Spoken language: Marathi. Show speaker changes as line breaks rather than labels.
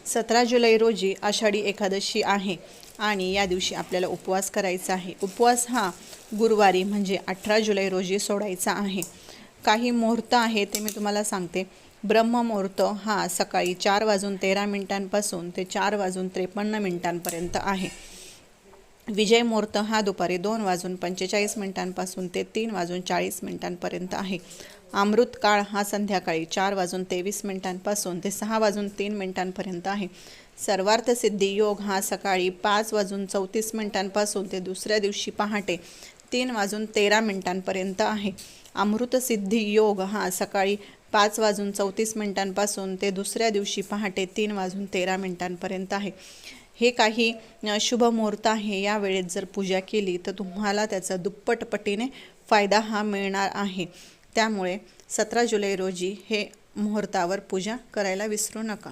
17 जुलै रोजी आषाढी एकादशी आहे आणि या दिवशी आपल्याला उपवास करायचा आहे। उपवास हा गुरुवारी म्हणजे 18 जुलै रोजी सोडायचा आहे। काही मुहूर्त आहे ते मी तुम्हाला सांगते। ब्रह्ममुहूर्त हा सकाळी 4:13 ते 4:53 आहे। विजय मुहूर्त हा दुपारी 2:45 ते 3:40 आहे। अमृत काळ हा संध्याकाळी 4:23 ते 6:03 आहे। सर्वार्थ सिद्धी योग हा सकाळी 5:34 ते दुसऱ्या दिवशी पहाटे 3:13 आहे। अमृत सिद्धी योग हा सकाळी 5:34 ते दुसऱ्या दिवशी पहाटे 3:13 आहे। हे काही शुभ मुहूर्त आहे। या वेळेत जर पूजा केली तर तुम्हाला त्याचा दुप्पट पटीने फायदा हा मिळणार आहे। त्यामुळे 17 जुलै रोजी हे मुहूर्तावर पूजा करायला विसरू नका।